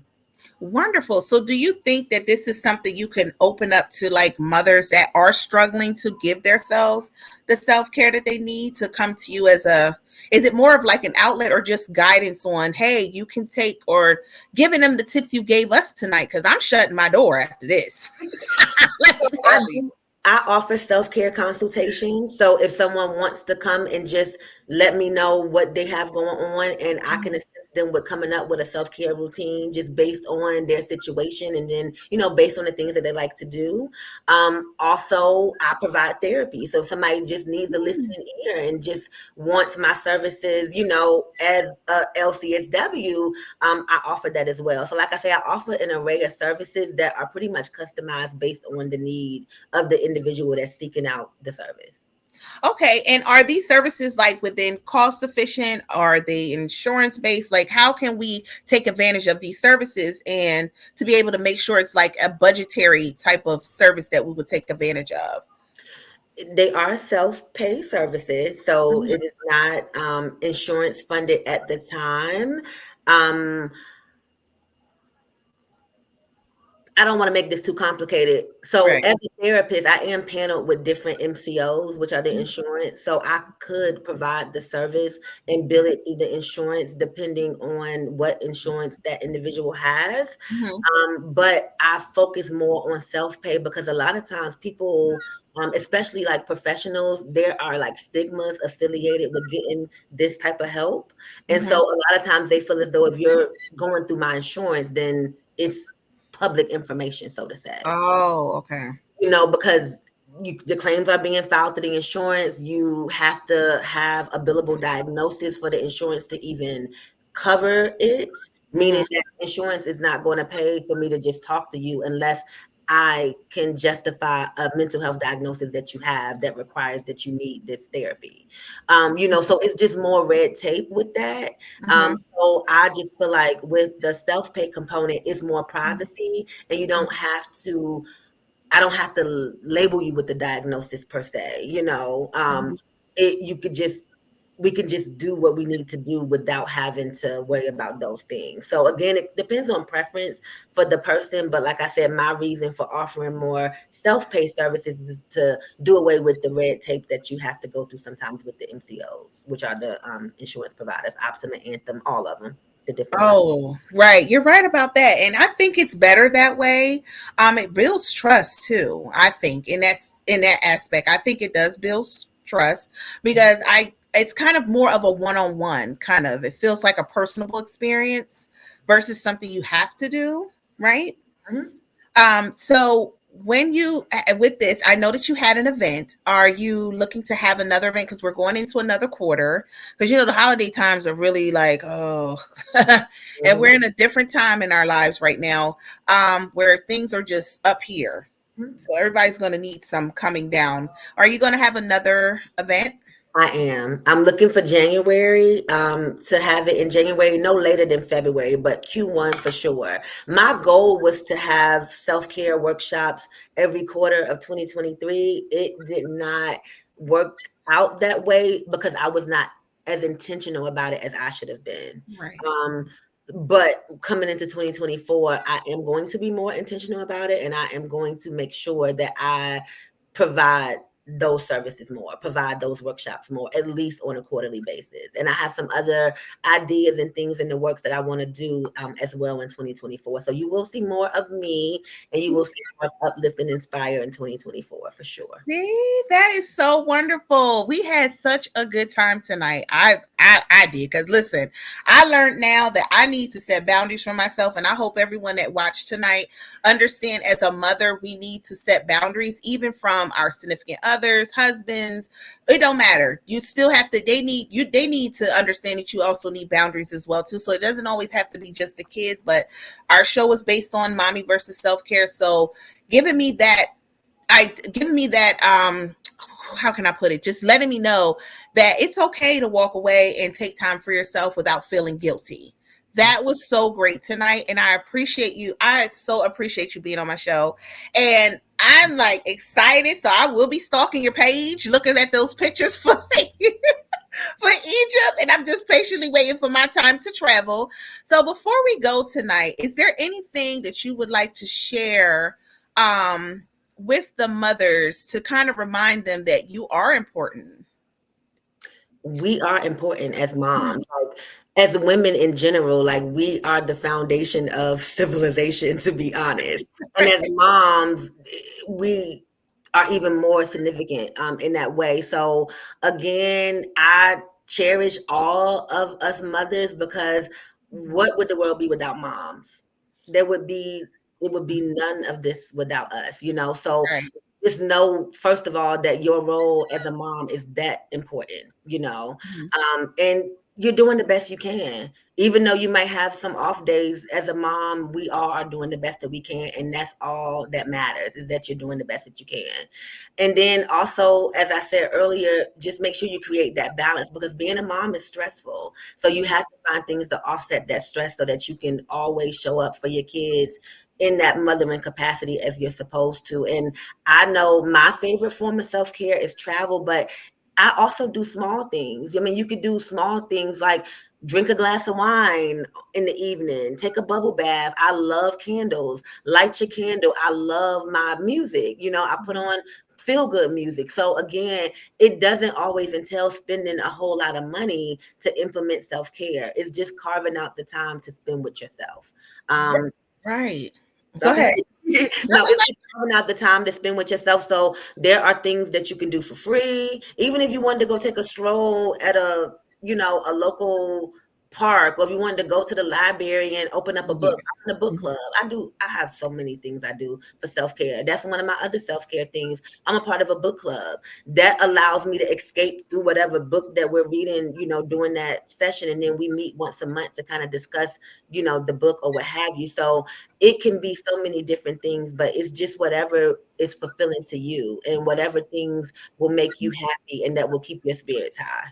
Wonderful. So, do you think that this is something you can open up to like mothers that are struggling to give themselves the self care that they need to come to you as a? Is it more of like an outlet or just guidance on, hey, you can take or giving them the tips you gave us tonight? Because I'm shutting my door after this. Let me I tell you. do. I offer self-care consultation. So if someone wants to come and just let me know what they have going on, and I can assist them with coming up with a self-care routine just based on their situation, and then, based on the things that they like to do. Also, I provide therapy. So if somebody just needs a listening ear and just wants my services, as a LCSW, I offer that as well. So like I say, I offer an array of services that are pretty much customized based on the need of the individual that's seeking out the service. Okay. And are these services like within cost sufficient? Are they insurance based? Like, how can we take advantage of these services and to be able to make sure it's like a budgetary type of service that we would take advantage of? They are self-pay services, so Mhm. it is not insurance funded at the time. Um, I don't want to make this too complicated. So Right. as a therapist, I am paneled with different MCOs, which are the insurance. So I could provide the service and bill it through the insurance depending on what insurance that individual has. Mhm. But I focus more on self-pay because a lot of times people, especially like professionals, there are like stigmas affiliated with getting this type of help. And so Mhm. a lot of times they feel as though if you're going through my insurance, then it's public information, so to say. Oh, okay. Because the claims are being filed to the insurance. You have to have a billable diagnosis for the insurance to even cover it, Mhm. meaning that insurance is not going to pay for me to just talk to you unless I can justify a mental health diagnosis that you have that requires that you need this therapy. So it's just more red tape with that. Mhm. So I just feel like with the self-pay component, it's more privacy, and you don't have to I don't have to label you with the diagnosis per se, Mhm. you could just we can just do what we need to do without having to worry about those things. So again, it depends on preference for the person, but like I said, my reason for offering more self-pay services is to do away with the red tape that you have to go through sometimes with the MCOs, which are the insurance providers, Optima, Anthem, all of them, the different ones. Oh, right. You're right about that. And I think it's better that way. It builds trust too, I think, in that aspect. I think it does build trust because I it's kind of more of a one-on-one kind of. It feels like a personable experience versus something you have to do, right? Mhm. So when you with this, I know that you had an event. Are you looking to have another event because we're going into another quarter? Because the holiday times are really like and we're Mhm. in a different time in our lives right now, where things are just up here. Mhm. So everybody's going to need some coming down. Are you going to have another event? I am. I'm looking for January, to have it in January, no later than February, but Q1 for sure. My goal was to have self-care workshops every quarter of 2023. It did not work out that way because I was not as intentional about it as I should have been. Right. Um, but coming into 2024, I am going to be more intentional about it, and I am going to make sure that I provide those services more, provide those workshops more, at least on a quarterly basis. And I have some other ideas and things in the works that I want to do, as well in 2024. So you will see more of me, and you will see more of Uplift and Inspire in 2024 for sure. See, that is so wonderful. We had such a good time tonight. I did because listen, I learned now that I need to set boundaries for myself, and I hope everyone that watched tonight understand. As a mother, we need to set boundaries, even from our significant others, husbands. It don't matter. You still have to. They need you. They need to understand that you also need boundaries as well too. So it doesn't always have to be just the kids. But our show is based on mommy versus self care. So giving me that giving me that how can I put it? Just letting me know that it's okay to walk away and take time for yourself without feeling guilty. That was so great tonight, and I appreciate you. I so appreciate you being on my show, and I'm like excited. So I will be stalking your page, looking at those pictures for you. for Egypt, and I'm just patiently waiting for my time to travel. So before we go tonight, is there anything that you would like to share with the mothers to kind of remind them that you are important? We are important as moms, like, as women in general, like, we are the foundation of civilization, to be honest. And as moms, we are even more significant in that way. So again, I cherish all of us mothers because what would the world be without moms? There would be it would be none of this without us, you know. So Right. just know, first of all, that your role as a mom is that important, you know, Mhm. and you're doing the best you can. Even though you might have some off days as a mom, we all are doing the best that we can. And that's all that matters, is that you're doing the best that you can. And then also, as I said earlier, just make sure you create that balance, because being a mom is stressful. So you have to find things to offset that stress so that you can always show up for your kids in that mothering capacity as you're supposed to. And I know my favorite form of self-care is travel, but I also do small things. I mean, you could do small things like drink a glass of wine in the evening, take a bubble bath. I love candles. Light your candle. I love my music. You know, I put on feel good music. So again, it doesn't always entail spending a whole lot of money to implement self-care. It's just carving out the time to spend with yourself. Um, Right. Go Okay. ahead. No, it's just carving out the time to spend with yourself. So there are things that you can do for free. Even if you wanted to go take a stroll at a, you know, a local park, or if you wanted to go to the library and open up a Yeah. book. I'm in a book Mhm. club. I have so many things I do for self-care. That's one of my other self-care things. I'm a part of a book club. That allows me to escape through whatever book that we're reading, you know, during that session. And then we meet once a month to kind of discuss, you know, the book or what have you. So it can be so many different things, but it's just whatever is fulfilling to you and whatever things will make you happy and that will keep your spirits high.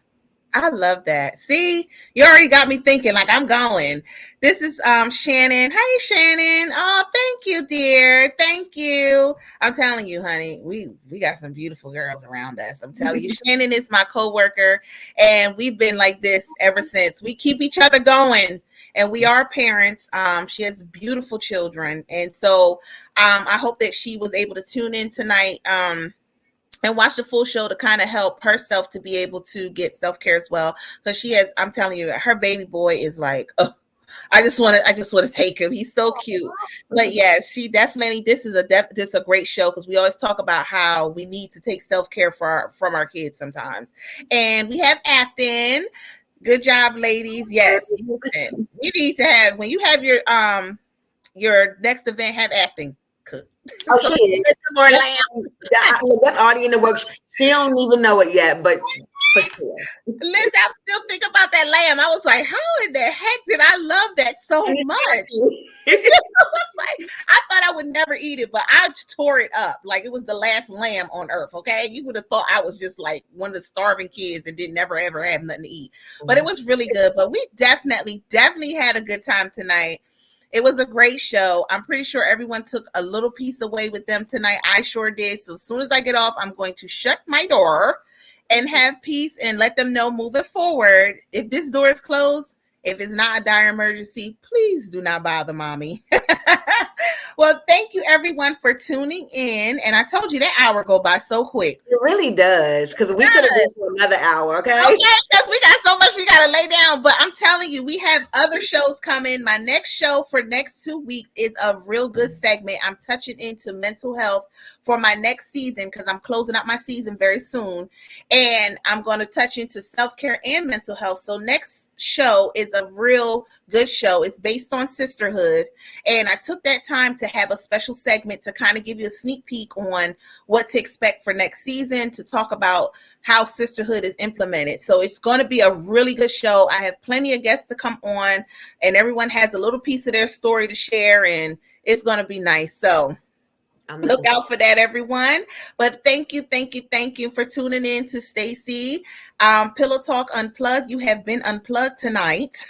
I love that. See, you already got me thinking like I'm going. This is Shannon. Hey Shannon. Oh, thank you, dear. Thank you. I'm telling you, honey, we got some beautiful girls around us. I'm telling you, Shannon is my coworker, and we've been like this ever since. We keep each other going. And we are parents. She has beautiful children. And so I hope that she was able to tune in tonight. And watch the full show to kind of help herself to be able to get self-care as well, because she has, I'm telling you, her baby boy is like, oh, I just want to take him. He's so cute. But yeah, she definitely, this is a great show, because we always talk about how we need to take self-care from our kids sometimes. And we have Afton. Good job, ladies. Yes, listen, we need to have, when you have your next event, have Afton cook. Oh, So she is. some more That's, lamb. look, that's already in the works. She don't even know it yet, but for sure. Liz, I'm still thinking about that lamb. I was like, how in the heck did I love that so And much? it's I was like, I thought I would never eat it, but I tore it up like it was the last lamb on earth. Okay, you would have thought I was just like one of the starving kids and did never ever have nothing to eat. But it was really good. But we definitely had a good time tonight. It was a great show. I'm pretty sure everyone took a little piece away with them tonight. I sure did. So as soon as I get off, I'm going to shut my door and have peace and let them know moving forward. If this door is closed, if it's not a dire emergency, please do not bother mommy. Well, thank you everyone for tuning in. And I told you that hour go by so quick. It really does, because we could have been for another hour, okay? Okay, because we got so much we got to lay down. But I'm telling you, we have other shows coming. My next show for next 2 weeks is a real good segment. I'm touching into mental health for my next season, because I'm closing out my season very soon. And I'm going to touch into self-care and mental health. So next show is a real good show. It's based on sisterhood. And I took that time to have a special segment to kind of give you a sneak peek on what to expect for next season, to talk about how sisterhood is implemented. So it's going to be a really good show. I have plenty of guests to come on, and everyone has a little piece of their story to share, and it's going to be nice. So look out for that, everyone. But thank you for tuning in to Stacy. Pillow Talk Unplugged. You have been unplugged tonight.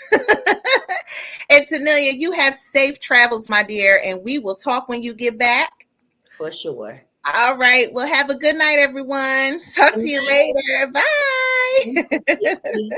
And Tanelia, you have safe travels, my dear, and we will talk when you get back. For sure. All right. Well, have a good night, everyone. Talk to you later. Bye. Okay.